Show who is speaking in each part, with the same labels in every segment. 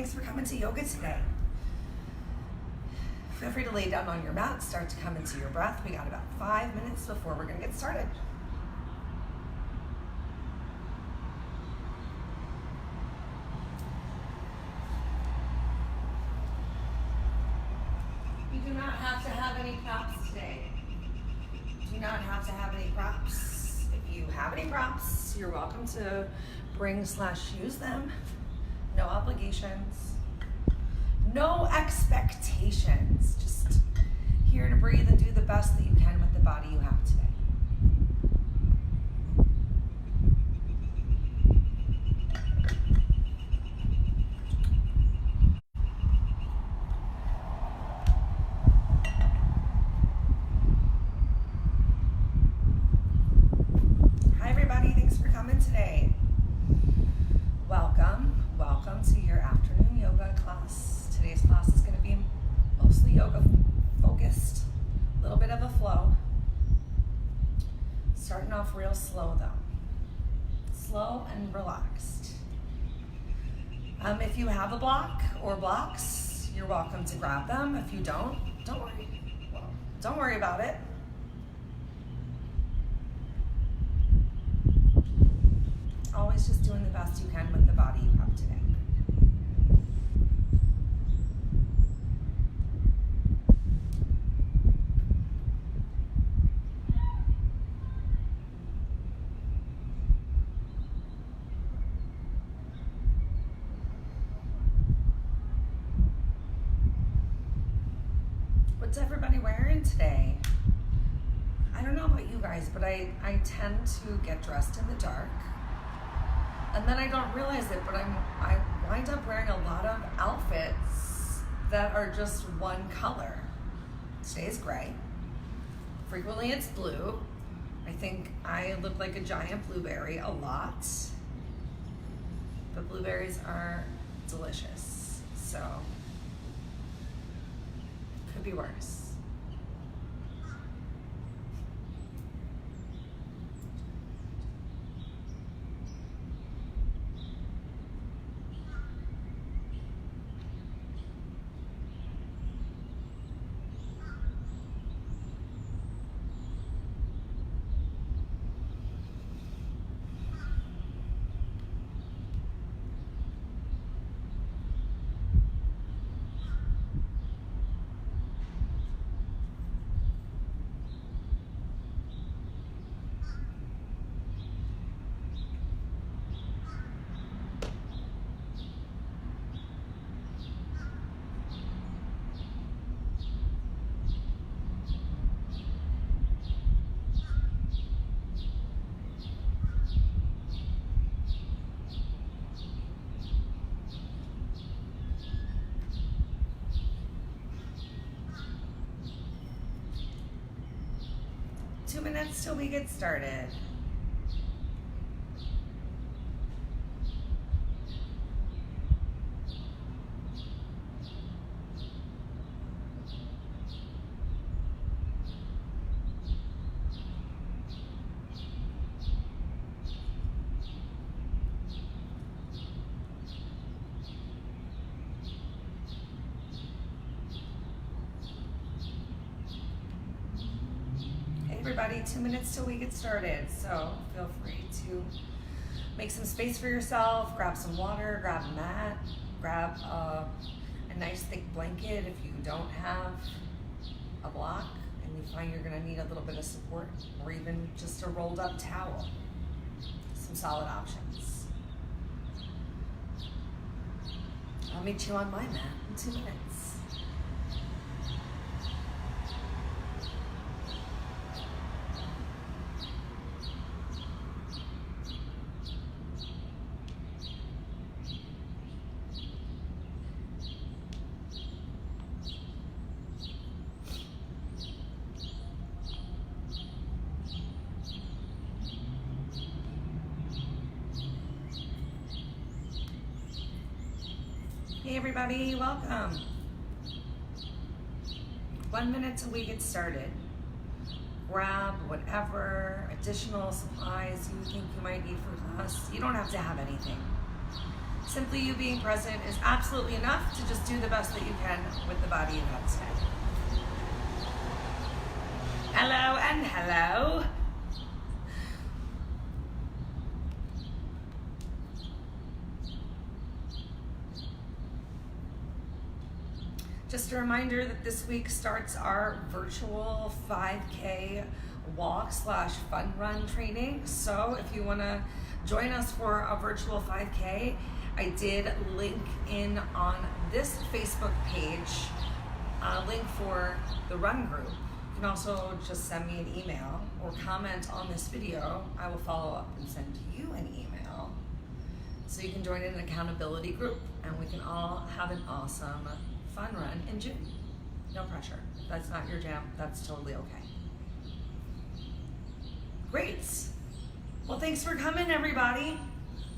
Speaker 1: Thanks for coming to yoga today. Feel free to lay down on your mat, start to come into your breath. We got about 5 minutes before we're going to get started. You do not have to have any props today. Do not have to have any props. If you have any props, you're welcome to bring/use them. No obligations. No expectations. Just here to breathe and do the best that you can with the body you have today. Hi everybody, thanks for coming today. Welcome to your afternoon yoga class. Today's class is going to be mostly yoga focused, a little bit of a flow. Starting off real slow though. Slow and relaxed. If you have a block or blocks, you're welcome to grab them. If you don't worry. Well, don't worry about it. Always just doing the best you can with the body you have today. What's everybody wearing today? I don't know about you guys, but I tend to get dressed in the dark. And then I don't realize it, but I wind up wearing a lot of outfits that are just one color. Today's gray. Frequently it's blue. I think I look like a giant blueberry a lot. But blueberries are delicious, so could be worse. Minutes till we get started. Everybody, 2 minutes till we get started, so feel free to make some space for yourself, grab some water, grab a mat, grab a nice thick blanket if you don't have a block and you find you're going to need a little bit of support, or even just a rolled up towel. Some solid options. I'll meet you on my mat in 2 minutes. Hey everybody, welcome. 1 minute till we get started. Grab whatever additional supplies you think you might need for class. You don't have to have anything. Simply you being present is absolutely enough to just do the best that you can with the body you have today. Hello and hello. Just a reminder that this week starts our virtual 5K walk/fun run training. So if you want to join us for a virtual 5K, I did link in on this Facebook page a link for the run group. You can also just send me an email or comment on this video. I will follow up and send you an email so you can join in an accountability group and we can all have an awesome fun run in June. No pressure. If that's not your jam, that's totally okay. Great. Well, thanks for coming, everybody.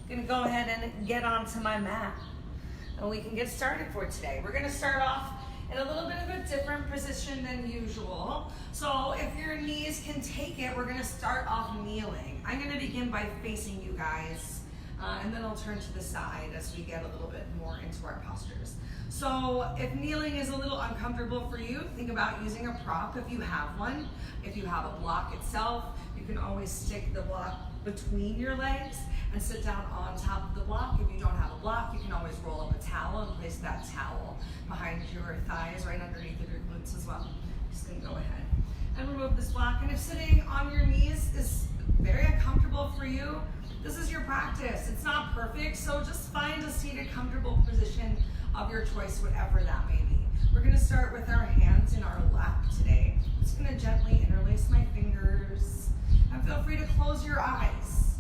Speaker 1: I'm gonna go ahead and get onto my mat and we can get started for today. We're gonna start off in a little bit of a different position than usual. So if your knees can take it, we're gonna start off kneeling. I'm gonna begin by facing you guys and then I'll turn to the side as we get a little bit more into our postures. So if kneeling is a little uncomfortable for you, think about using a prop if you have one. If you have a block itself, you can always stick the block between your legs and sit down on top of the block. If you don't have a block, you can always roll up a towel and place that towel behind your thighs, right underneath of your glutes as well. Just gonna go ahead and remove this block. And if sitting on your knees is very uncomfortable for you, this is your practice. It's not perfect, so just find a seated, comfortable position of your choice, whatever that may be. We're gonna start with our hands in our lap today. I'm just gonna gently interlace my fingers and feel free to close your eyes.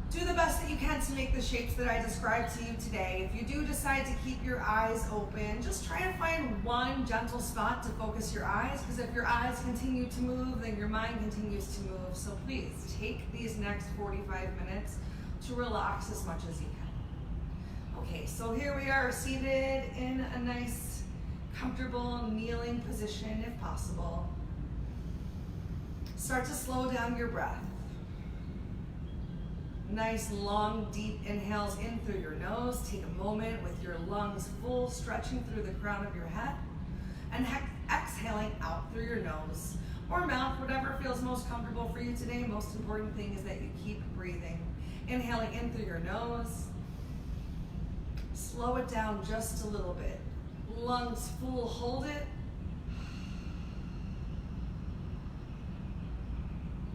Speaker 1: Do the best that you can to make the shapes that I described to you today. If you do decide to keep your eyes open, just try to find one gentle spot to focus your eyes, because if your eyes continue to move, then your mind continues to move. So please take these next 45 minutes to relax as much as you can. Okay, so here we are seated in a nice, comfortable kneeling position if possible. Start to slow down your breath. Nice, long, deep inhales in through your nose. Take a moment with your lungs full, stretching through the crown of your head, and exhaling out through your nose or mouth, whatever feels most comfortable for you today. Most important thing is that you keep breathing. Inhaling in through your nose. Slow it down just a little bit. Lungs full, hold it.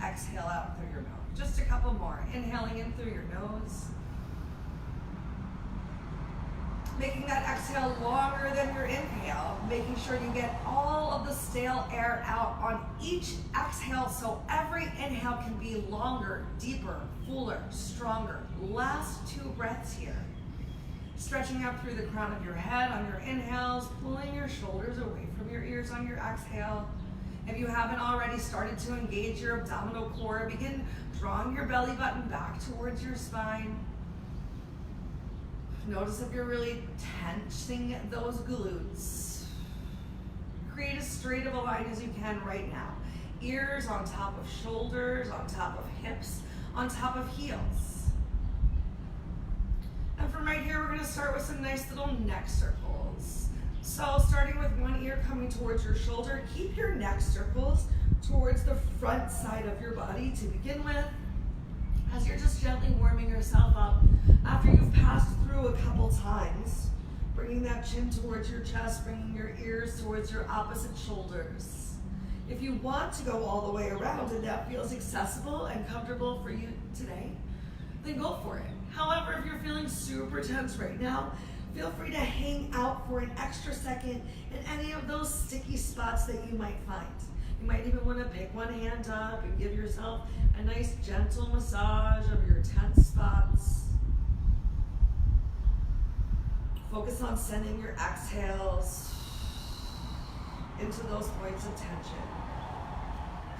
Speaker 1: Exhale out through your mouth. Just a couple more. Inhaling in through your nose. Making that exhale longer than your inhale. Making sure you get all of the stale air out on each exhale so every inhale can be longer, deeper, fuller, stronger. Last 2 breaths here. Stretching up through the crown of your head on your inhales, pulling your shoulders away from your ears on your exhale. If you haven't already started to engage your abdominal core, begin drawing your belly button back towards your spine. Notice if you're really tensing those glutes. Create as straight of a line as you can right now. Ears on top of shoulders, on top of hips, on top of heels. And from right here, we're gonna start with some nice little neck circles. So starting with one ear coming towards your shoulder, keep your neck circles towards the front side of your body to begin with, as you're just gently warming yourself up after you've passed through a couple times, bringing that chin towards your chest, bringing your ears towards your opposite shoulders. If you want to go all the way around and that feels accessible and comfortable for you today, then go for it. However, if you're feeling super tense right now, feel free to hang out for an extra second in any of those sticky spots that you might find. You might even want to pick one hand up and give yourself a nice gentle massage of your tense spots. Focus on sending your exhales into those points of tension.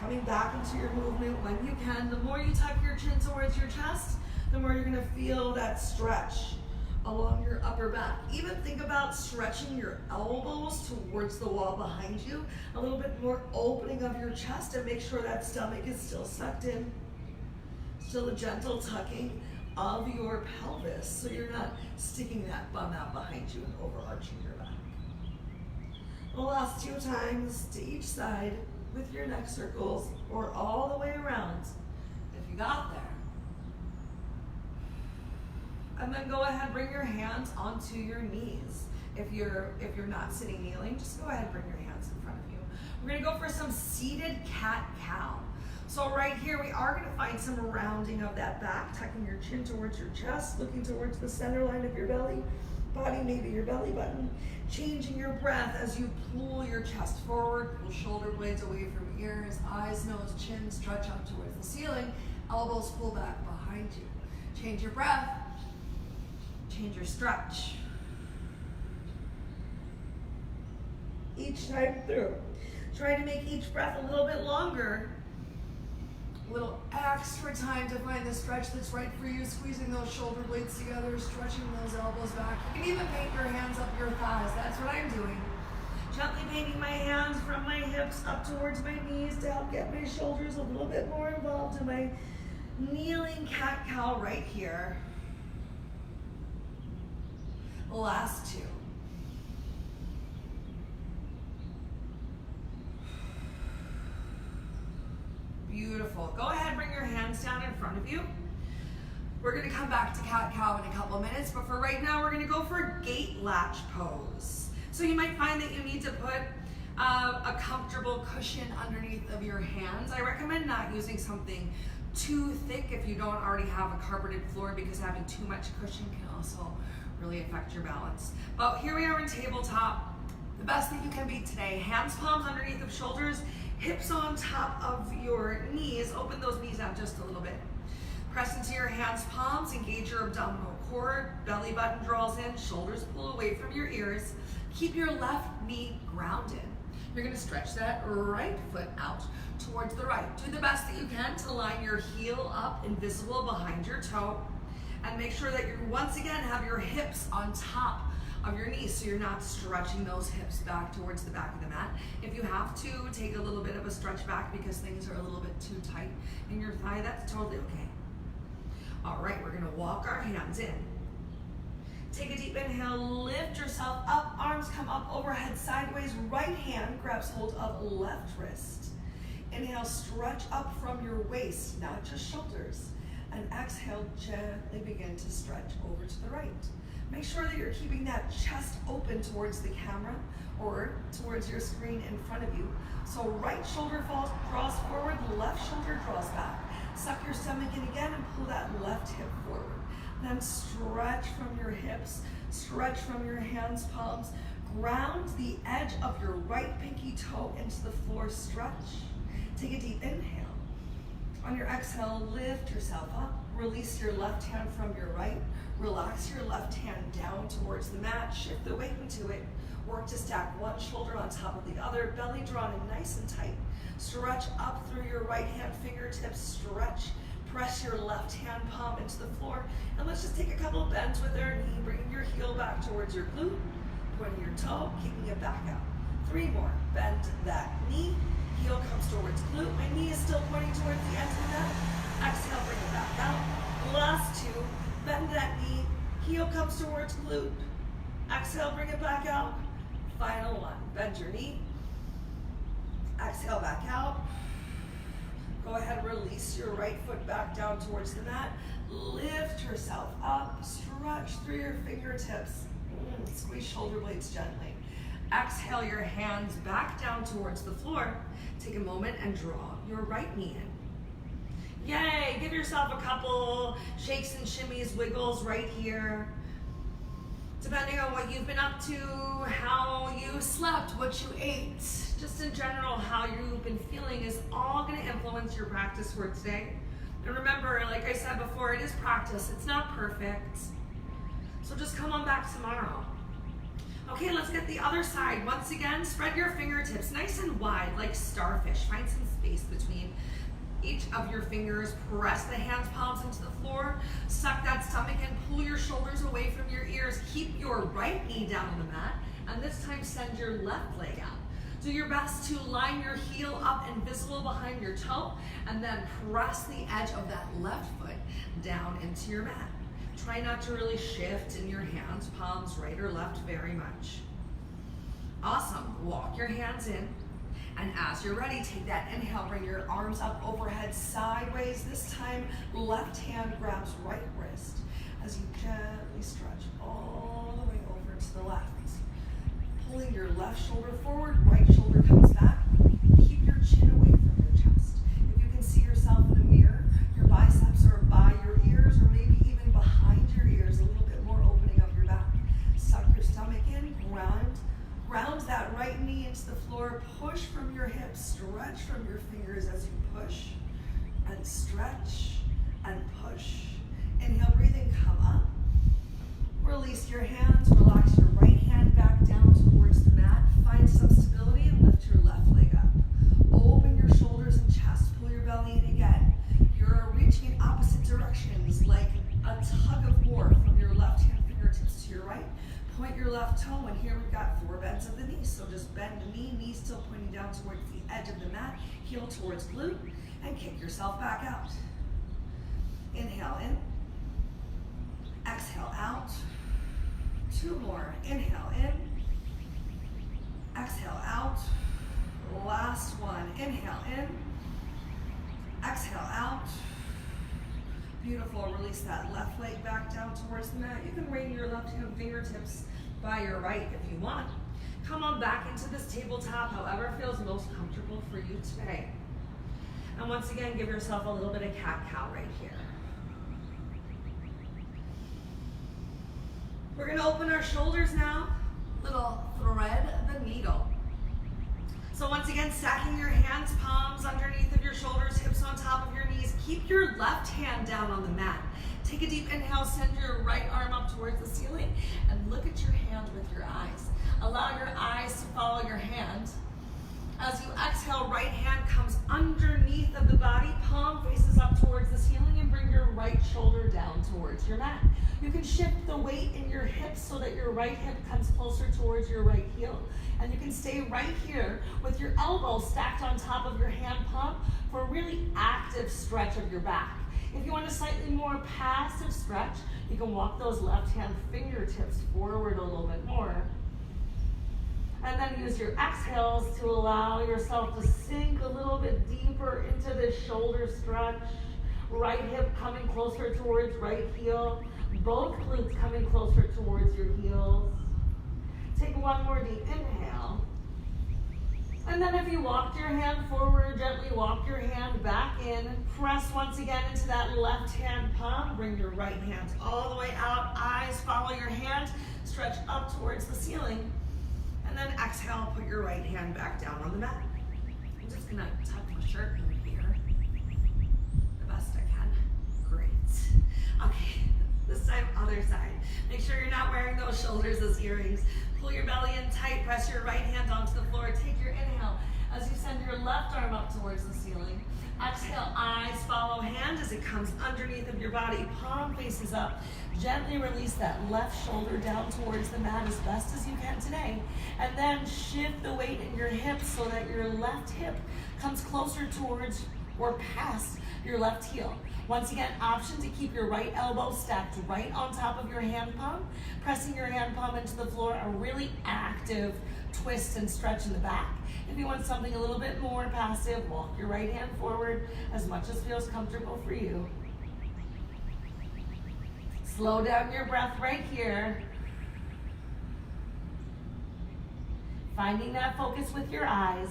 Speaker 1: Coming back into your movement when you can. The more you tuck your chin towards your chest, the more you're going to feel that stretch along your upper back. Even think about stretching your elbows towards the wall behind you. A little bit more opening of your chest, and make sure that stomach is still sucked in. Still a gentle tucking
Speaker 2: of your pelvis so you're not sticking that bum out behind you and overarching your back. The last 2 times to each side with your neck circles or all the way around if you got there. And then go ahead, bring your hands onto your knees. If you're not sitting kneeling, just go ahead and bring your hands in front of you. We're gonna go for some seated cat-cow. So right here, we are gonna find some rounding of that back, tucking your chin towards your chest, looking towards the center line of your belly, body, maybe your belly button, changing your breath as you pull your chest forward, pull shoulder blades away from ears, eyes, nose, chin, stretch up towards the ceiling, elbows pull back behind you. Change your breath, change your stretch. Each time through. Try to make each breath a little bit longer. A little extra time to find the stretch that's right for you, squeezing those shoulder blades together, stretching those elbows back. You can even paint your hands up your thighs. That's what I'm doing. Gently painting my hands from my hips up towards my knees to help get my shoulders a little bit more involved in my kneeling cat-cow right here. Last 2. Beautiful. Go ahead, bring your hands down in front of you. We're gonna come back to cat-cow in a couple minutes, but for right now, we're gonna go for gate latch pose. So you might find that you need to put a comfortable cushion underneath of your hands. I recommend not using something too thick if you don't already have a carpeted floor, because having too much cushion can also really affect your balance. But here we are in tabletop. The best that you can be today. Hands, palms underneath of shoulders, hips on top of your knees. Open those knees out just a little bit. Press into your hands, palms, engage your abdominal cord, belly button draws in, shoulders pull away from your ears. Keep your left knee grounded. You're gonna stretch that right foot out towards the right. Do the best that you can to line your heel up, invisible behind your toe, and make sure that you once again have your hips on top of your knees, so you're not stretching those hips back towards the back of the mat. If you have to take a little bit of a stretch back because things are a little bit too tight in your thigh, that's totally okay. All right, we're gonna walk our hands in. Take a deep inhale, lift yourself up, arms come up overhead sideways, right hand grabs hold of left wrist. Inhale, stretch up from your waist, not just shoulders. And exhale, gently begin to stretch over to the right. Make sure that you're keeping that chest open towards the camera or towards your screen in front of you. So right shoulder draws forward, left shoulder draws back. Suck your stomach in again and pull that left hip forward. Then stretch from your hips, stretch from your hands, palms. Ground the edge of your right pinky toe into the floor, stretch. Take a deep inhale. On your exhale, lift yourself up. Release your left hand from your right. Relax your left hand down towards the mat. Shift the weight into it. Work to stack one shoulder on top of the other. Belly drawn in nice and tight. Stretch up through your right hand fingertips. Stretch. Press your left hand palm into the floor. And let's just take a couple of bends with our knee. Bringing your heel back towards your glute. Pointing your toe, kicking it back out. 3 more. Bend that knee. Heel comes towards glute. My knee is still pointing towards the end of the mat. Exhale, bring it back out. Last 2. Bend that knee. Heel comes towards glute. Exhale, bring it back out. Final 1. Bend your knee. Exhale, back out. Go ahead, release your right foot back down towards the mat. Lift yourself up. Stretch through your fingertips. Squeeze shoulder blades gently. Exhale your hands back down towards the floor. Take a moment and draw your right knee in. Yay, give yourself a couple shakes and shimmies, wiggles right here. Depending on what you've been up to, how you slept, what you ate, just in general, how you've been feeling is all gonna influence your practice for today. And remember, like I said before, it is practice, it's not perfect. So just come on back tomorrow. Okay, let's get the other side. Once again, spread your fingertips nice and wide like starfish. Find some space between each of your fingers. Press the hands, palms into the floor. Suck that stomach in. Pull your shoulders away from your ears. Keep your right knee down on the mat. And this time, send your left leg out. Do your best to line your heel up and visible behind your toe, and then press the edge of that left foot down into your mat. Try not to really shift in your hands, palms right or left very much. Awesome. Walk your hands in, and as you're ready, take that inhale, bring your arms up overhead sideways. This time, left hand grabs right wrist as you gently stretch all the way over to the left. Pulling your left shoulder forward, right shoulder comes back. Keep your chin away from your chest. If you can see yourself in a mirror, your biceps are by your ears or maybe even behind your ears, a little bit more opening up your back. Suck your stomach in, ground that right knee into the floor, push from your hips, stretch from your fingers as you push, and stretch and push. Inhale, breathing, come up. Release your hands, relax your right hand back down towards the mat. Find some stability and lift your left leg up. Open your shoulders and chest, pull your belly in again. You're reaching in opposite directions like a tug of war from your left hand fingertips to your right. Point your left toe, and here we've got 4 bends of the knees. So just bend the knee, knees still pointing down towards the edge of the mat, heel towards glute, and kick yourself back out. Inhale in, exhale out. 2 more. Inhale in, exhale out. Last one. Inhale in, exhale out. Beautiful. Release that left leg back down towards the mat. You can bring your left hand fingertips by your right if you want. Come on back into this tabletop, however feels most comfortable for you today. And once again, give yourself a little bit of cat-cow right here. We're gonna open our shoulders now. Little thread the needle. So once again, stacking your hands, palms underneath of your shoulders, hips on top of your knees. Keep your left hand down on the mat. Take a deep inhale, send your right arm up towards the ceiling, and look at your hand with your eyes. Allow your eyes to follow your hand. As you exhale, right hand comes underneath of the body, palm faces up towards the ceiling, and bring your right shoulder down towards your mat. You can shift the weight in your hips so that your right hip comes closer towards your right heel. And you can stay right here with your elbow stacked on top of your hand palm for a really active stretch of your back. If you want a slightly more passive stretch, you can walk those left hand fingertips forward a little bit more. And then use your exhales to allow yourself to sink a little bit deeper into this shoulder stretch. Right hip coming closer towards right heel. Both glutes coming closer towards your heels. Take one more deep inhale. And then if you walked your hand forward, gently walk your hand back in. Press once again into that left hand palm. Bring your right hand all the way out. Eyes follow your hand. Stretch up towards the ceiling. And then exhale, put your right hand back down on the mat. I'm just gonna tuck my shirt in here. The best I can. Great. Okay, this time, other side. Make sure you're not wearing those shoulders as earrings. Pull your belly in tight, press your right hand onto the floor. Take your inhale as you send your left arm up towards the ceiling. Exhale, eyes follow hand as it comes underneath of your body. Palm faces up. Gently release that left shoulder down towards the mat as best as you can today. And then shift the weight in your hips so that your left hip comes closer towards or past your left heel. Once again, option to keep your right elbow stacked right on top of your hand palm, pressing your hand palm into the floor, a really active twist and stretch in the back. If you want something a little bit more passive, walk your right hand forward as much as feels comfortable for you. Slow down your breath right here. Finding that focus with your eyes.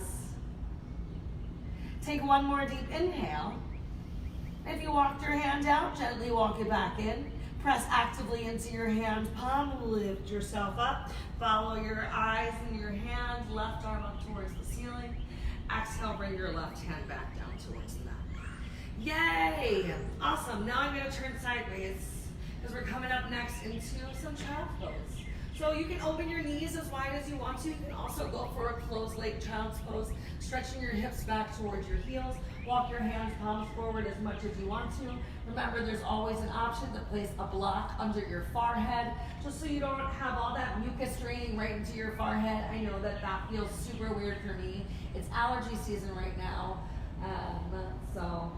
Speaker 2: Take one more deep inhale. If you walked your hand out, gently walk it back in. Press actively into your hand palm, lift yourself up. Follow your eyes and your hand, left arm up towards the ceiling. Exhale, bring your left hand back down towards the mat. Yay! Awesome. Now I'm going to turn sideways because we're coming up next into some child's pose. So you can open your knees as wide as you want to. You can also go for a closed leg child's pose, stretching your hips back towards your heels. Walk your hands, palms forward as much as you want to. Remember, there's always an option to place a block under your forehead, just so you don't have all that mucus draining right into your forehead. I know that feels super weird for me. It's allergy season right now, so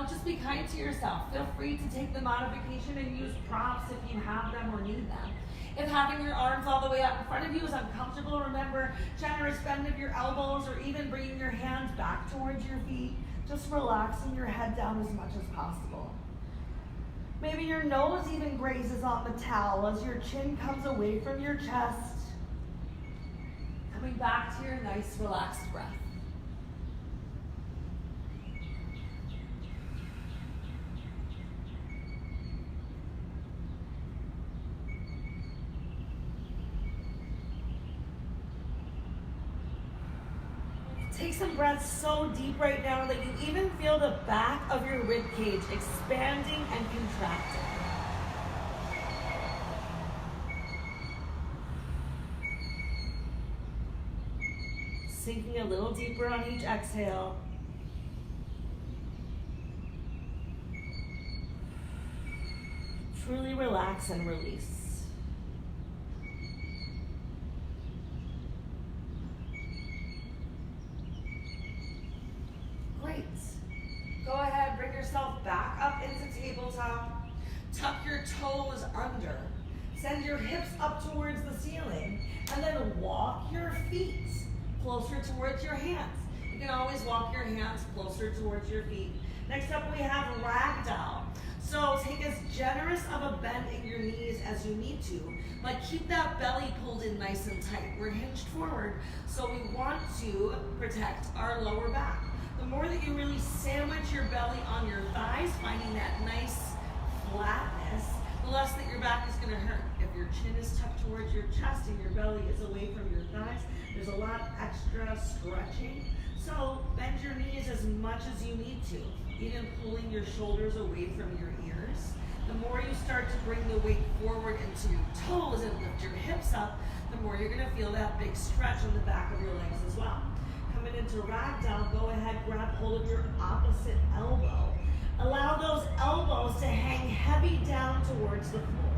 Speaker 2: just be kind to yourself. Feel free to take the modification and use props if you have them or need them. If having your arms all the way up in front of you is uncomfortable, remember, generous bend of your elbows or even bringing your hands back towards your feet. Just relaxing your head down as much as possible. Maybe your nose even grazes on the towel as your chin comes away from your chest. Coming back to your nice relaxed breath. Take some breaths so deep right now that you even feel the back of your rib cage expanding and contracting. Sinking a little deeper on each exhale. Truly relax and release. Great. Go ahead, bring yourself back up into tabletop. Tuck your toes under. Send your hips up towards the ceiling. And then walk your feet closer towards your hands. You can always walk your hands closer towards your feet. Next up we have ragdoll. So take as generous of a bend in your knees as you need to, but keep that belly pulled in nice and tight. We're hinged forward, so we want to protect our lower back. The more that you really sandwich your belly on your thighs, finding that nice flatness, the less that your back is going to hurt. If your chin is tucked towards your chest and your belly is away from your thighs, there's a lot of extra stretching. So bend your knees as much as you need to, even pulling your shoulders away from your ears. The more you start to bring the weight forward into your toes and lift your hips up, the more you're going to feel that big stretch on the back of your legs as well. Coming into ragdoll, go ahead, grab hold of your opposite elbow. Allow those elbows to hang heavy down towards the floor.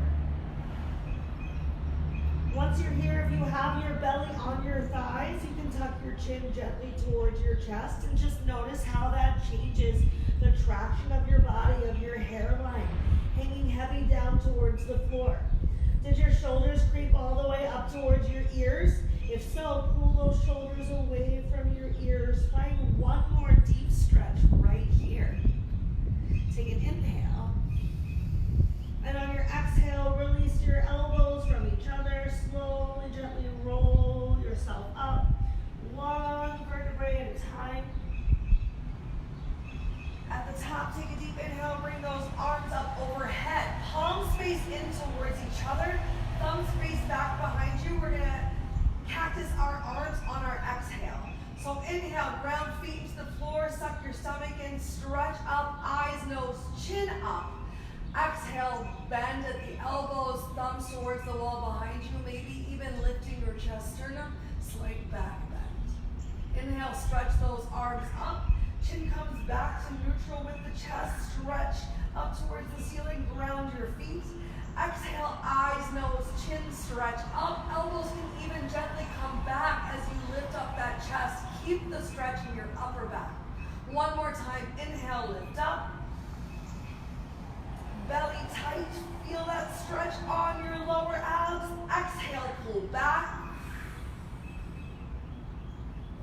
Speaker 2: Once you're here, if you have your belly on your thighs, you can tuck your chin gently towards your chest and just notice how that changes the traction of your body, of your hairline, hanging heavy down towards the floor. Did your shoulders creep all the way up towards your ears? If so, pull those shoulders away from your ears. Find one more deep stretch right here. Take an inhale. And on your exhale, release your elbows from each other. Slowly, gently roll yourself up. One vertebrae at a time. At the top, take a deep inhale. Bring those arms up overhead. Palms face in towards each other. Thumbs face back behind you. We're going to cactus our arms on our exhale. So inhale, ground feet to the floor. Suck your stomach in. Stretch up. Eyes, nose, chin up. Exhale, bend at the elbows, thumbs towards the wall behind you, maybe even lifting your chest sternum, slight back bend. Inhale, stretch those arms up, chin comes back to neutral with the chest, stretch up towards the ceiling, ground your feet. Exhale, eyes, nose, chin, stretch up, elbows can even gently come back as you lift up that chest. Keep the stretch in your upper back. One more time, inhale, lift up. Belly tight, feel that stretch on your lower abs. Exhale, pull back.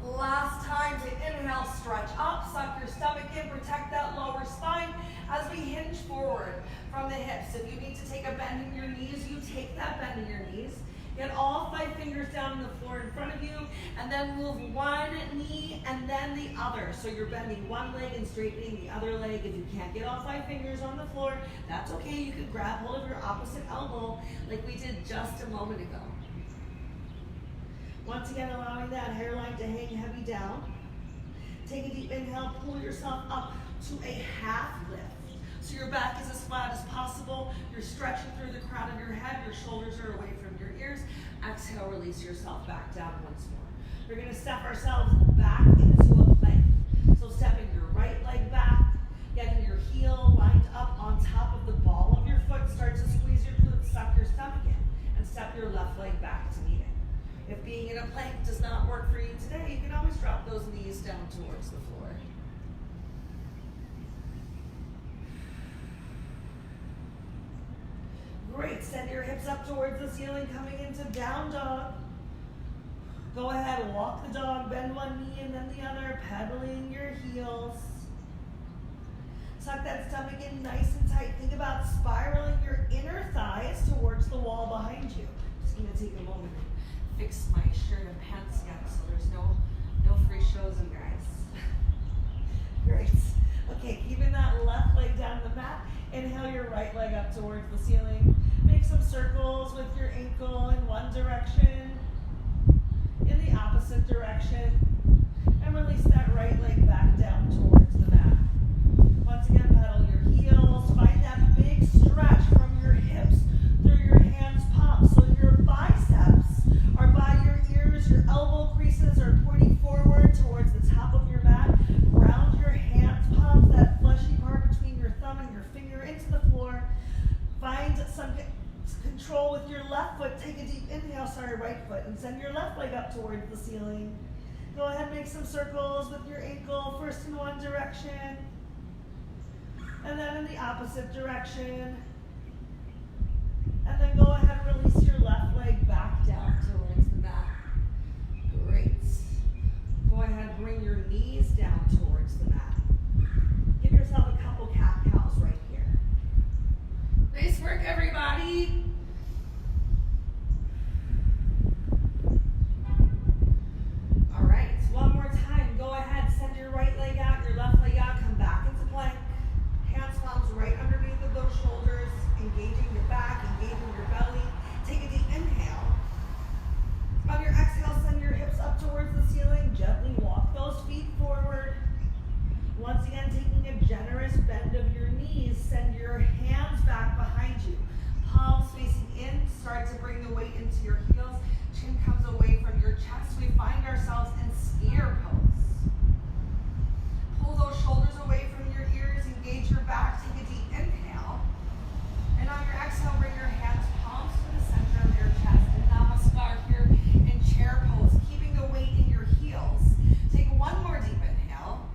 Speaker 2: Last time to inhale, stretch up, suck your stomach in, protect that lower spine as we hinge forward from the hips. If you need to take a bend in your knees, you take that bend in your knees. Get all 5 fingers down on the floor in front of you, and then move one knee and then the other. So you're bending one leg and straightening the other leg. If you can't get all 5 fingers on the floor, that's okay. You can grab hold of your opposite elbow like we did just a moment ago. Once again, allowing that hairline to hang heavy down. Take a deep inhale, pull yourself up to a half lift. So your back is as flat as possible. You're stretching through the crown of your head. Your shoulders are away from your ears. Exhale, release yourself back down once more. We're going to step ourselves back into a plank. So stepping your right leg back, getting your heel lined up on top of the ball of your foot. Start to squeeze your glutes, suck your stomach in, and step your left leg back to meet it. If being in a plank does not work for you today, you can always drop those knees down towards the floor. Great, send your hips up towards the ceiling, coming into down dog. Go ahead, walk the dog, bend one knee and then the other, pedaling your heels. Tuck that stomach in nice and tight. Think about spiraling your inner thighs towards the wall behind you. Just gonna take a moment and fix my shirt and pants again so there's no free shows, you guys. Great. Okay, keeping that left leg down the mat. Inhale your right leg up towards the ceiling. Make some circles with your ankle in one direction, in the opposite direction, and release that right leg back down towards the mat. Once again, pedal your heels. Find that big stretch from your hips through your hands' palms. So your biceps are by your ears, your elbow creases are pointing forward towards the top of your mat. Round your hands' palms, that fleshy part between your thumb and your finger into the floor. Find some control with your left foot. Take a deep inhale, right foot, and send your left leg up towards the ceiling. Go ahead, make some circles with your ankle, first in one direction, and then in the opposite direction. And then go ahead and release your left leg back down towards the mat. Great. Go ahead, bring your knees down towards the mat. Give yourself a couple cat-cows right here. Nice work, everybody. All right, one more time. Go ahead, send your right leg out, your left leg out, come back into plank. Hands, palms right underneath of those shoulders, engaging your back, engaging your belly. Take a deep inhale. On your exhale, send your hips up towards the ceiling. Gently walk those feet forward. Once again, taking a generous bend of your knees. Send your hands back behind you. Palms facing in. Start to bring the weight into your heels. Chin comes away from your chest. We find ourselves in skier pose. Pull those shoulders away from your ears. Engage your back. Take a deep inhale. And on your exhale, bring your hands, palms to the center of your chest. And namaskar here in chair pose. Keeping the weight in your heels. Take one more deep inhale.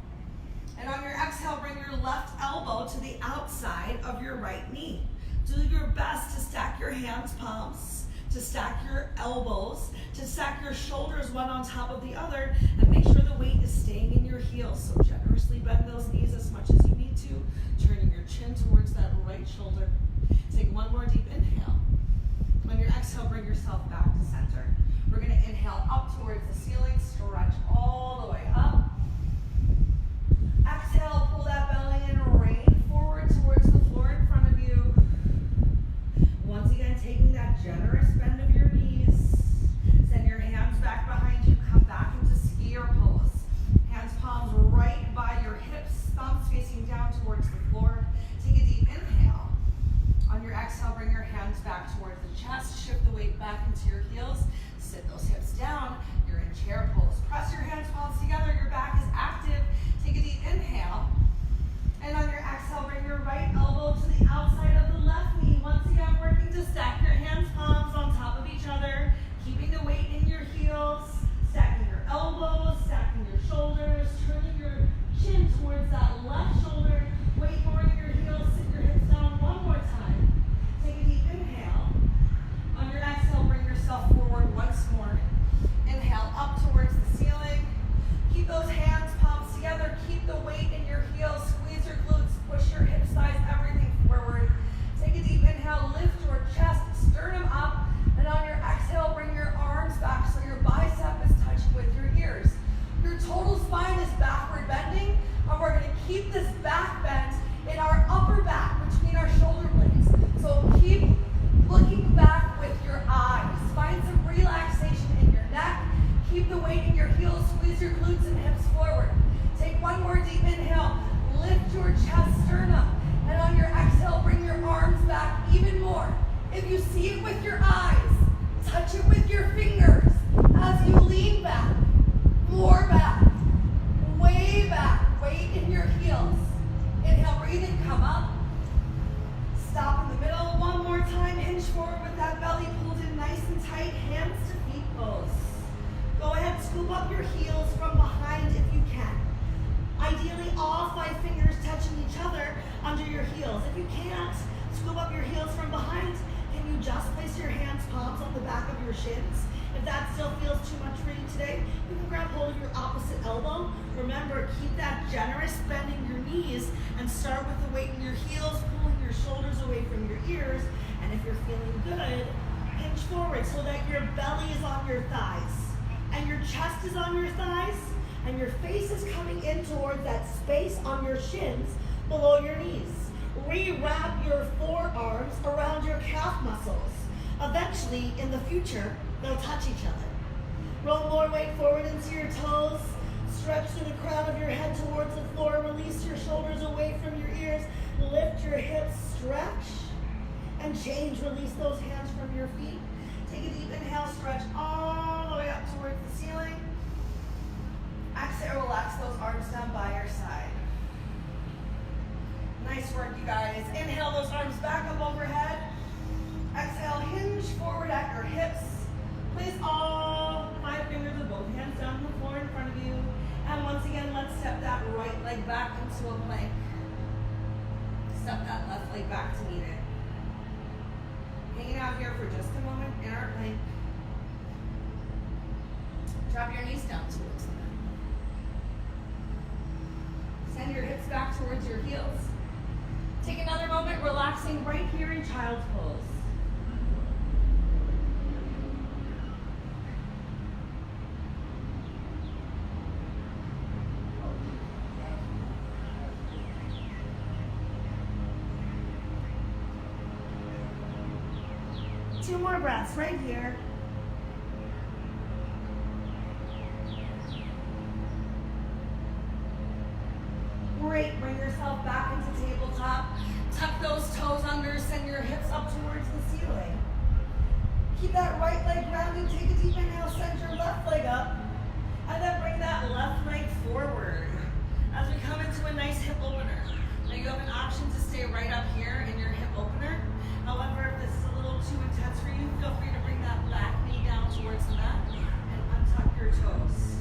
Speaker 2: And on your exhale, bring your left elbow to the outside of your right knee. Do your best to stack your hands, palms, to stack your elbows, to stack your shoulders one on top of the other, and make sure the weight is staying in your heels. So generously bend those knees as much as you need to, turning your chin towards that right shoulder. Take one more deep inhale. On your exhale, bring yourself back to center. We're going to inhale up towards the ceiling, stretch all the way up. Exhale, pull that belly in, rain forward towards the floor in front of you. Once again, taking that generous bend of your knees. Send your hands back behind you, come back into skier pose. Hands, palms right by your hips, thumbs facing down towards the floor. Take a deep inhale. On your exhale, bring your hands back towards the chest. Shift the weight back into your heels. Sit those hips down. You're in chair pose. Press your hands, palms together. Your back is active. Take a deep inhale. And on your exhale, bring your right elbow to the outside of the left knee. Once again, working to stack your hands, palms on top of each other. Keeping the weight in your heels. Stacking your elbows, stacking your shoulders. Turning your chin towards that left shoulder. Weight more in your heels. Sit your hips down one more time. Take a deep inhale. On your exhale, bring yourself forward once more. Inhale up towards the ceiling. Keep those hands, palms together. Keep the weight in your heels. Squeeze your glutes. Push your hips, thighs, everything forward. Take a deep inhale. Lift your chest, sternum up. And on your exhale, bring your arms back so your bicep is touching with your ears. Your total spine is backward bending. And we're going to keep this back bend in our upper back between our shoulder blades. So keep looking back with your eyes. Find some relaxation in your neck. Keep the weight in your heels. Squeeze your glutes and hips forward. Take one more deep inhale. Lift your chest, sternum. And on your exhale, bring your arms back even more. If you see it with your eyes, touch it with your fingers as you lean back, more back, way back, weight in your heels.
Speaker 3: up your heels from behind if you can. Ideally, all 5 fingers touching each other under your heels. If you can't scoop up your heels from behind, can you just place your hands, palms on the back of your shins? If that still feels too much for you today, you can grab hold of your opposite elbow. Remember, keep that generous bend in your knees and start with the weight in your heels, pulling your shoulders away from your ears. And if you're feeling good, hinge forward so that your belly is on your thighs and your chest is on your thighs and your face is coming in towards that space on your shins below your knees. Rewrap your forearms around your calf muscles. Eventually, in the future, they'll touch each other. Roll more weight forward into your toes. Stretch through the crown of your head towards the floor. Release your shoulders away from your ears. Lift your hips, stretch, and change. Release those hands from your feet. Take a deep inhale, stretch all the way up towards the ceiling. Exhale, relax those arms down by your side. Nice work, you guys. Inhale those arms back up overhead. Exhale, hinge forward at your hips. Place all 5 fingers of both hands down on the floor in front of you. And once again, let's step that right leg back into a plank. Step that left leg back to meet it. Hanging out here for just a moment in our plank. Drop your knees down towards the mat. Send your hips back towards your heels. Take another moment, relaxing right here in child's pose. Two more breaths right here. Great, bring yourself back into tabletop. Tuck those toes under, send your hips up towards the ceiling. Keep that right leg grounded, take a deep inhale, send your left leg up, and then bring that left leg forward as we come into a nice hip opener. Now you have an option to stay right up here in your hip opener. However, if this is a little too intense for you, feel free to bring that back knee down towards the mat and untuck your toes.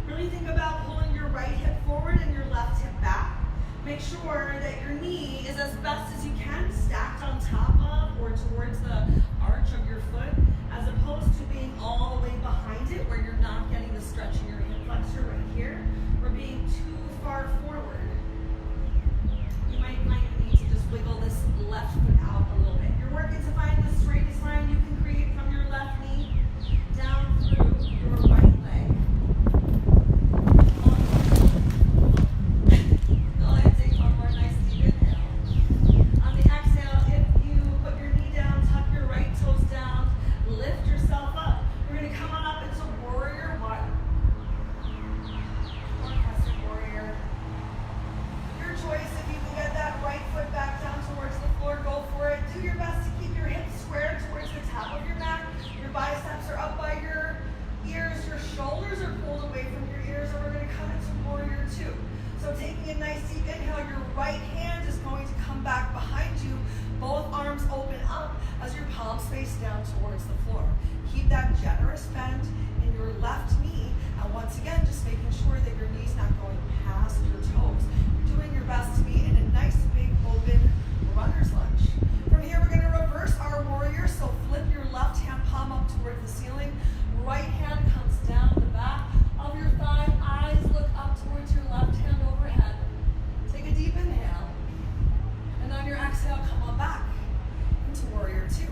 Speaker 3: Really think about pulling your right hip forward and your left hip back. Make sure that your knee is as best as you can stacked on top of or towards the arch of your foot, as opposed to being all the way behind it where you're not getting the stretch in your hip flexor right here, or being too far forward. You might need to just wiggle this left foot out a little bit. You're working to find the straightest line you can create from your left knee down through your right leg. Go ahead, take one more nice deep inhale. On the exhale, if you put your knee down, tuck your right toes down, lift yourself up. We're going to come on up into warrior one. Or crescent warrior. Your choice. If you can get that right foot back down towards the floor, go for it. Do your best to keep your hips square towards the top of your mat. Your biceps are up by your ears. Your shoulders are pulled away from your ears, and we're going to come into warrior two. So taking a nice deep inhale, your right hand is going to come back behind you. Both arms open up as your palms face down towards the floor. Keep that generous bend in your left knee. And once again, just making sure that your knee's not going past your toes. You're doing your best to be in a nice big open runner's lunge. From here, we're going to reverse our warrior. So flip your left hand palm up towards the ceiling. Right hand comes down the back of your thigh. Eyes look up towards your left hand overhead. Take a deep inhale. And on your exhale, come on back into warrior two.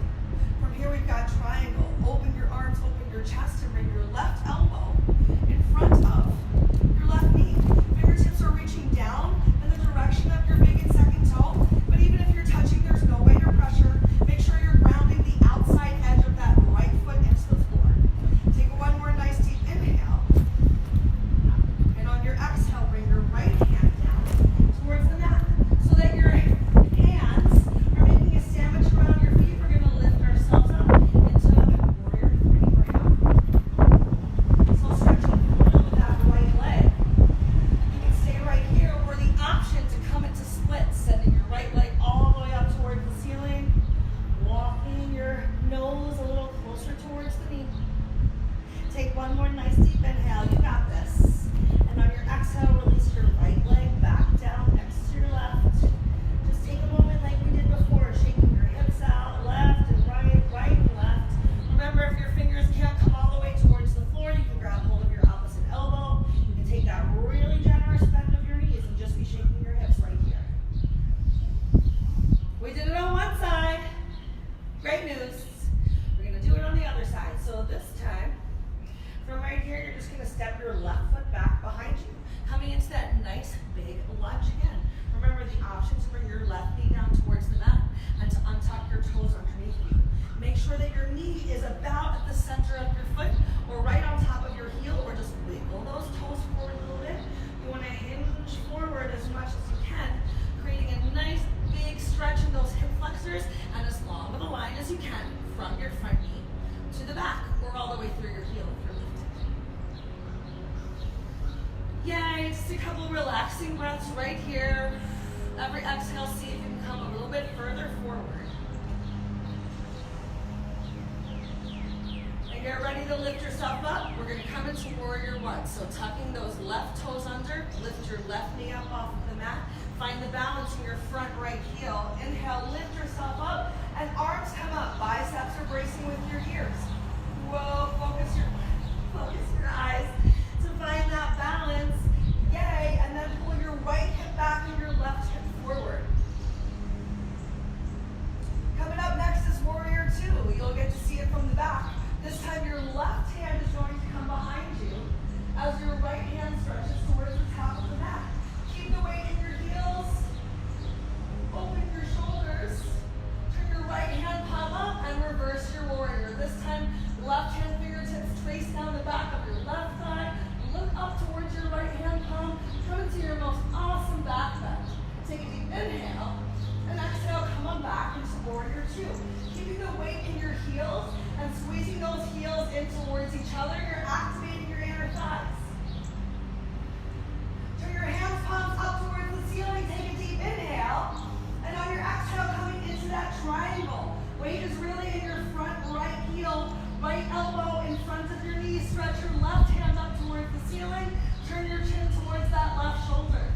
Speaker 3: From here, we've got triangle. Open your arms, open your chest, and bring your left elbow in front of your left knee. Fingertips are reaching down in the direction of your big and second toe. But even if you're touching, there's no weight or pressure. Make sure you're grounding the outside edge of that right foot into the floor. Take one more nice deep inhale. And on your exhale, bring your right hand down towards the mat so that your hands are making a sandwich around your feet. We're going to lift ourselves up into warrior three right now. So Nice deep inhale, you got this. And on your exhale, release your right leg back down next to your left. Just take a moment like we did before, shaking your hips out, left and right, right and left. Remember, if your fingers can't come all the way towards the floor, you can grab hold of your opposite elbow. You can take that really generous bend of your knees and just be shaking your hips right here. We did it on one side. Great news. We're going to do it on the other side. So this time, from right here, you're just going to step your left foot back behind you, coming into that nice big lunge again. Remember the option to bring your left knee down towards the mat and to untuck your toes underneath you. Make sure that your knee is about at the center of your foot or right on top of your heel, or just wiggle those toes forward a little bit. You want to hinge forward as much as you can, creating a nice big stretch in those hip flexors and as long of a line as you can from your front knee to the back or all the way through your heel if you're lifted. Yay, just a couple relaxing breaths right here. Every exhale, see if you can come a little bit further forward. And get ready to lift yourself up. We're going to come into warrior one. So tucking those left toes under, lift your left knee up off of the mat. Find the balance in your front right heel. Inhale, lift yourself up, and arms come up. Biceps are bracing with your ears. Whoa, focus your eyes to find that balance. Yay, and then pull your right hip back and your left hip forward. Coming up next is warrior two. You'll get to see it from the back. This time your left hand is going to come behind you as your right hand stretches towards the top of the mat. Keep the weight in your heels. Open your shoulders. Turn your right hand palm up and reverse your warrior. This time, left hand fingertips trace down the back of your left thigh. Look up towards your right hand palm. Come into your most awesome back bend. Take a deep inhale and exhale. Come on back into warrior two. Keeping the weight in your heels and squeezing those heels in towards each other. You're activating your inner thighs. Turn your hands, palms up towards the ceiling. Take a deep inhale. And on your exhale, coming into that triangle. Weight is really in your front right heel, right elbow in front of your knee. Stretch your left hand up towards the ceiling. Turn your chin towards that left shoulder.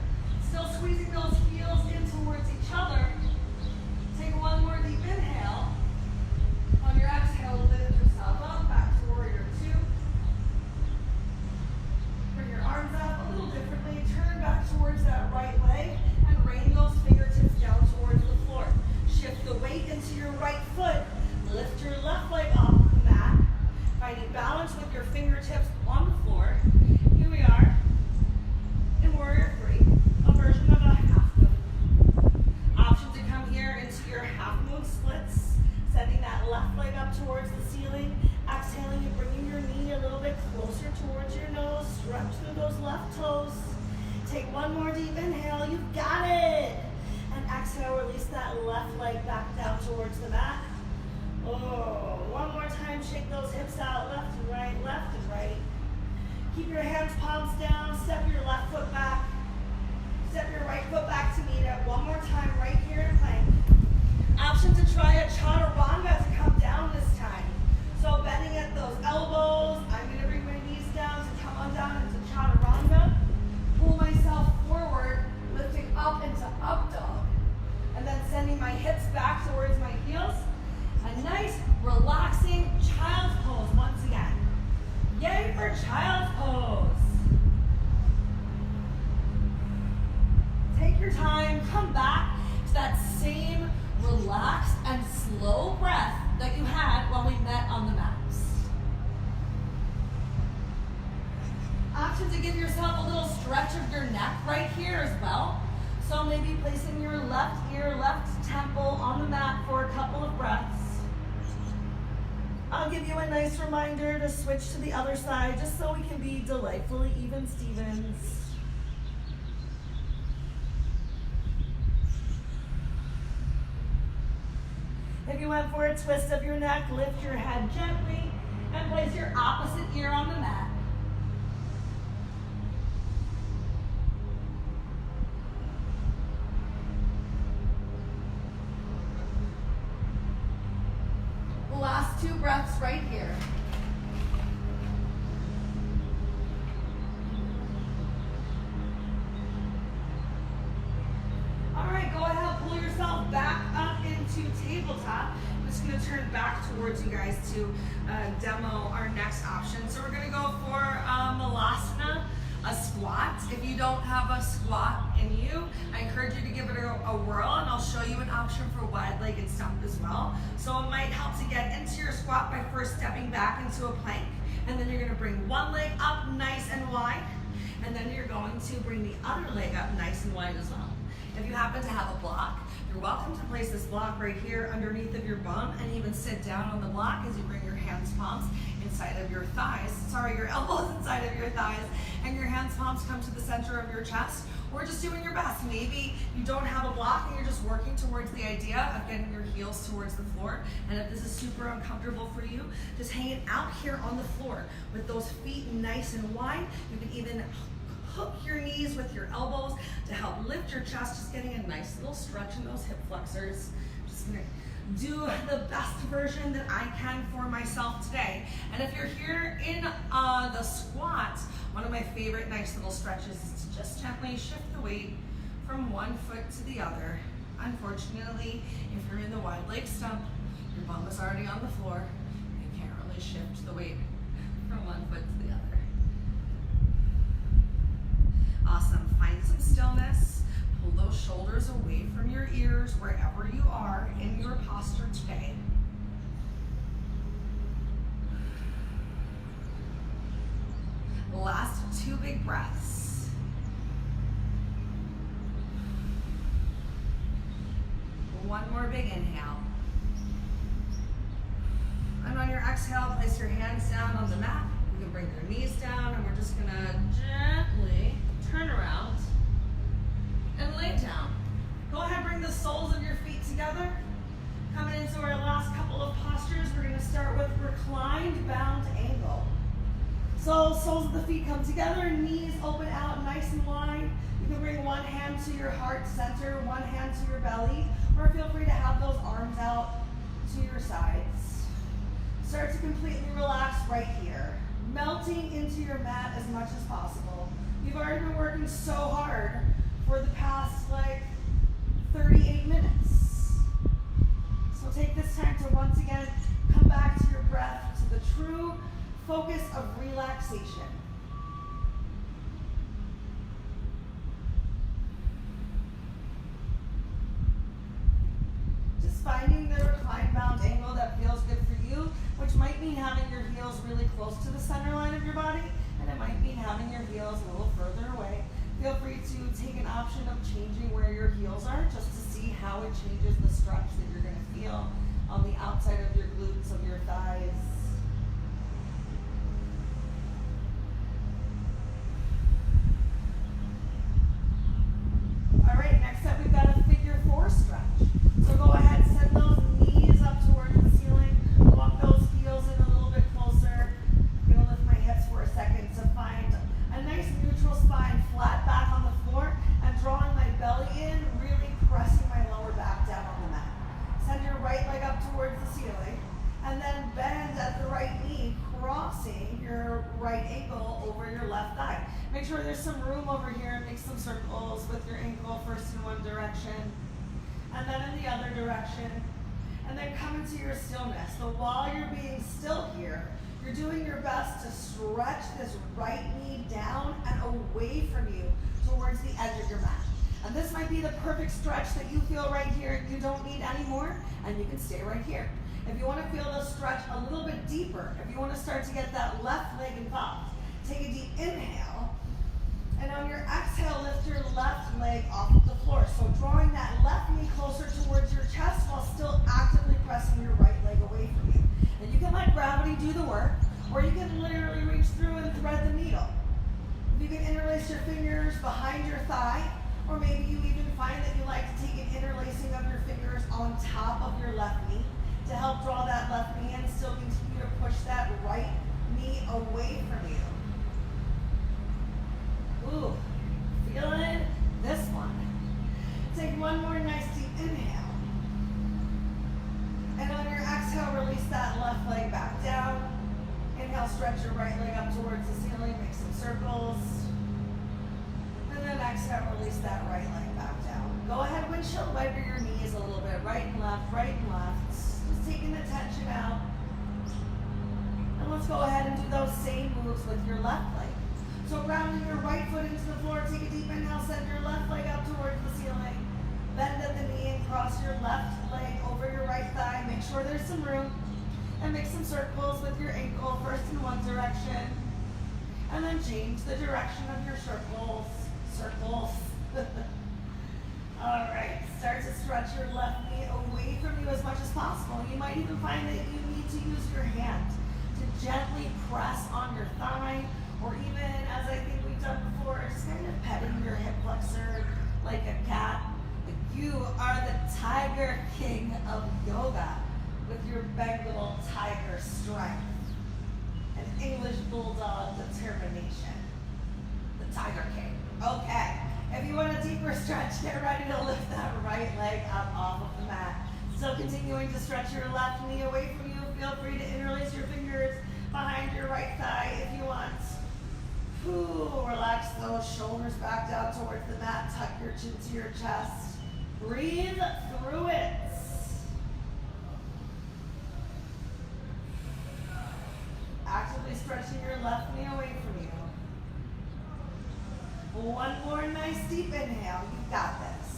Speaker 3: Still squeezing those heels in towards each other. Take one more deep inhale. On your exhale, lift yourself up, back to warrior two. Bring your arms up a little differently. Turn back towards that right leg and rain those fingertips down towards the floor. Shift the weight into your right foot. Lift your left leg off the mat. Finding balance with your fingertips on the floor. Here we are in warrior three, a version of a half moon. Option to come here into your half moon splits. Sending that left leg up towards the ceiling. Exhaling and bringing your knee a little bit closer towards your nose. Stretch through those left toes. Take one more deep inhale. You've got it. And exhale, release that left leg back down towards the mat. Oh, one more time. Shake those hips out. Left and right, left and right. Keep your hands, palms down. Step your left foot back. Step your right foot back to meet it. One more time right here in plank. Option to try a chaturanga to come down this time. So bending at those elbows, I'm going to bring my knees down to come on down into chaturanga. Pull myself forward, lifting up into up dog. And then sending my hips back towards my heels. A nice, relaxing child's pose once again. Yay for child's pose. Take your time, come back to that same relaxed and slow breath that you had when we met on the mats. Option to give yourself a little stretch of your neck right here as well. So maybe placing your left ear, left temple on the mat for a couple of breaths. I'll give you a nice reminder to switch to the other side just so we can be delightfully even Stevens. If you went for a twist of your neck, lift your head gently and place your opposite ear on the mat. Last two breaths right here.
Speaker 2: to turn back towards you guys to demo our next option. So we're gonna go for Malasana, a squat. If you don't have a squat in you, I encourage you to give it a whirl, and I'll show you an option for wide-legged stump as well. So it might help to get into your squat by first stepping back into a plank, and then you're gonna bring one leg up nice and wide, and then you're going to bring the other leg up nice and wide as well. If you happen to have a block, you're welcome to place this block right here underneath of your bum and even sit down on the block as you bring your hands, palms inside of your thighs. Sorry, your elbows inside of your thighs, and your hands, palms come to the center of your chest. Or just doing your best. Maybe you don't have a block and you're just working towards the idea of getting your heels towards the floor. And if this is super uncomfortable for you, just hanging out here on the floor with those feet nice and wide. You can even hook your knees with your elbows to help lift your chest, just getting a nice little stretch in those hip flexors. Just gonna do the best version that I can for myself today. And if you're here in the squat, one of my favorite nice little stretches is to just gently shift the weight from one foot to the other. Unfortunately, if you're in the wide leg stump, your bum is already on the floor. You can't really shift the weight from one foot to the other. Awesome. Find some stillness. Pull those shoulders away from your ears wherever you are in your posture today. Last 2 big breaths. One more big inhale. And on your exhale, place your hands down on the mat. You can bring your knees down, and we're just gonna gently turn around and lay down. Go ahead, bring the soles of your feet together. Coming into our last couple of postures, we're gonna start with reclined bound angle. So soles of the feet come together, knees open out nice and wide. You can bring one hand to your heart center, one hand to your belly, or feel free to have those arms out to your sides. Start to completely relax right here, melting into your mat as much as possible. You've already been working so hard for the past 38 minutes. So take this time to once again come back to your breath, to the true focus of relaxation. Just finding the reclined bound angle that feels good for you, which might mean having your heels really close to the center line of your body, and it might mean having your heels a little further away. Feel free to take an option of changing where your heels are just to see how it changes the stretch that you're going to feel on the outside of your glutes, of your thighs. All right, next up we've got a figure 4 stretch. So go ahead, send those knees up towards the ceiling, walk those heels in a little bit closer. I'm going to lift my hips for a second to find a nice neutral spine, flat back on the floor, and drawing my belly in, really pressing my lower back down on the mat. Send your right leg up towards the ceiling, and then bend at the right knee, crossing your right ankle over your left thigh. Make sure there's some room over here and make some circles with your ankle, first in one direction, and then in the other direction. And then come into your stillness. So while you're being still here, you're doing your best to stretch this right knee down and away from you towards the edge of your mat. And this might be the perfect stretch that you feel right here. You don't need any more, and you can stay right here. If you want to feel the stretch a little bit deeper, if you want to start to get that left leg involved, take a deep inhale, and on your exhale, lift your left leg off the floor. So drawing that left knee closer towards your chest while still actively pressing your right leg away from you. And you can let gravity do the work, or you can literally reach through and thread the needle. You can interlace your fingers behind your thigh, or maybe you even find that you like to take an interlacing of your fingers on top of your left knee to help draw that left knee in, still continue to push that right knee away from you. Ooh, feeling this one. Take one more nice deep inhale. And on your exhale, release that left leg back down. Inhale, stretch your right leg up towards the ceiling, make some circles. And then exhale, release that right leg back down. Go ahead, windshield wiper your knees a little bit, right and left, right and left. Just taking the
Speaker 3: left leg. So grounding your right foot into the floor, take a deep inhale, send your left leg up towards the ceiling. Bend at the knee and cross your left leg over your right thigh. Make sure there's some room. And make some circles with your ankle, first in one direction. And then change the direction of your circles. Circles. All right, start to stretch your left knee away from you as much as possible. You might even find that you need to use your hand to gently press on your thigh, or even, as I think we've done before, just kind of petting your hip flexor like a cat. You are the Tiger King of yoga with your Bengal tiger strength and English bulldog determination. The Tiger King. Okay. If you want a deeper stretch, get ready to lift that right leg up off of the mat. Still continuing to stretch your left knee away from you. Feel free to interlace your fingers behind your right thigh if you want. Relax those shoulders back down towards the mat. Tuck your chin to your chest. Breathe through it. Actively stretching your left knee away from you. One more nice deep inhale. You got this.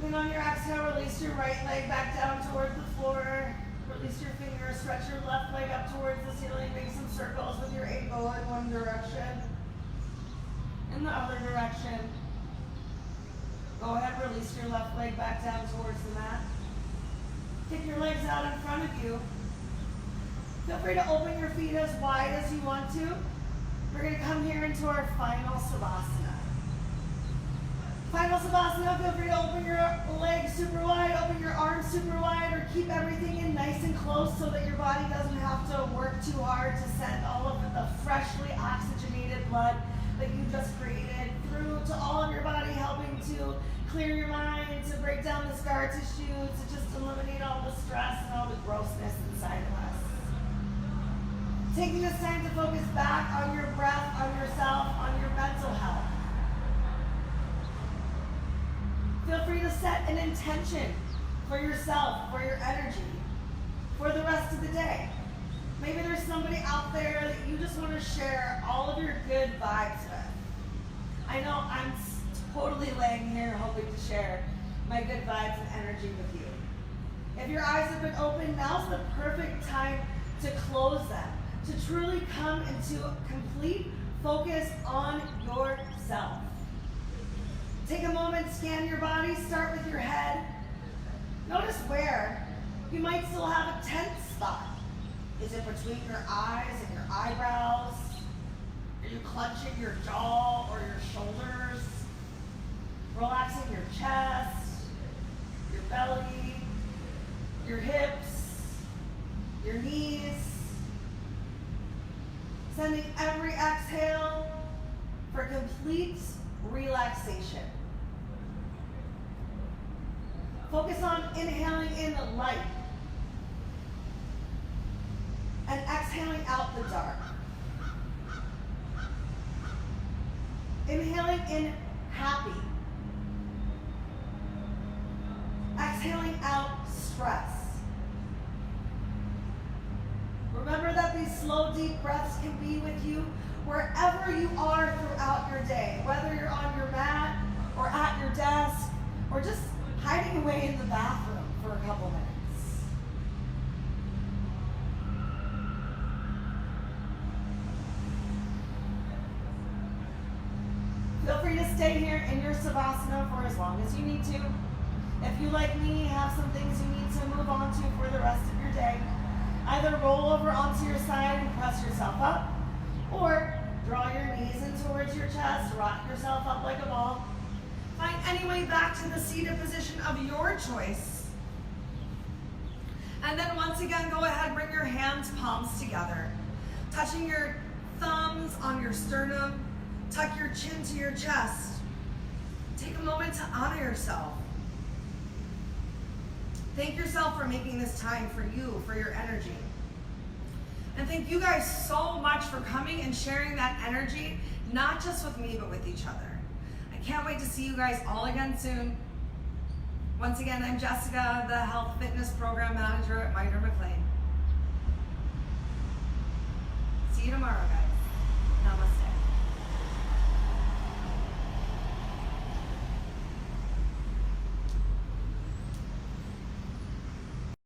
Speaker 3: Then on your exhale, release your right leg back down towards the floor. Release your fingers. Stretch your left leg up towards the ceiling. Make some circles with your ankle in one direction. In the other direction. Go ahead, release your left leg back down towards the mat. Kick your legs out in front of you. Feel free to open your feet as wide as you want to. We're going to come here into our final Savasana. Final Savasana, feel free to open your legs super wide, open your arms super wide, or keep everything in nice and close so that your body doesn't have to work too hard to send all of the freshly oxygenated blood that you just created through to all of your body, helping to clear your mind, to break down the scar tissue, to just eliminate all the stress and all the grossness inside of us. Taking this time to focus back on your breath, on yourself, on your mental health. Feel free to set an intention for yourself, for your energy, for the rest of the day. Maybe there's somebody out there that you just want to share all of your good vibes with. I know I'm totally laying here hoping to share my good vibes and energy with you. If your eyes have been open, now's the perfect time to close them, to truly come into complete focus on yourself. Take a moment, scan your body, start with your head. Notice where you might still have a tense spot. Is it between your eyes and your eyebrows? Are you clenching your jaw or your shoulders? Relaxing your chest, your belly, your hips, your knees. Sending every exhale for complete relaxation. Focus on inhaling in the light and exhaling out the dark. Inhaling in happy. Exhaling out stress. Remember that these slow, deep breaths can be with you wherever you are throughout your day, whether you're on your mat or at your desk or just hiding away in the bathroom for a couple minutes. Feel free to stay here in your Savasana for as long as you need to. If you, like me, have some things you need to move on to for the rest of your day, either roll over onto your side and press yourself up, or draw your knees in towards your chest, rock yourself up like a ball. Find any way back to the seated position of your choice. And then once again, go ahead, bring your hands, palms together. Touching your thumbs on your sternum, tuck your chin to your chest. Take a moment to honor yourself. Thank yourself for making this time for you, for your energy. And thank you guys so much for coming and sharing that energy, not just with me, but with each other. I can't wait to see you guys all again soon. Once again, I'm Jessica, the Health Fitness Program Manager at Mitre McLean. See you tomorrow. tomorrow, guys.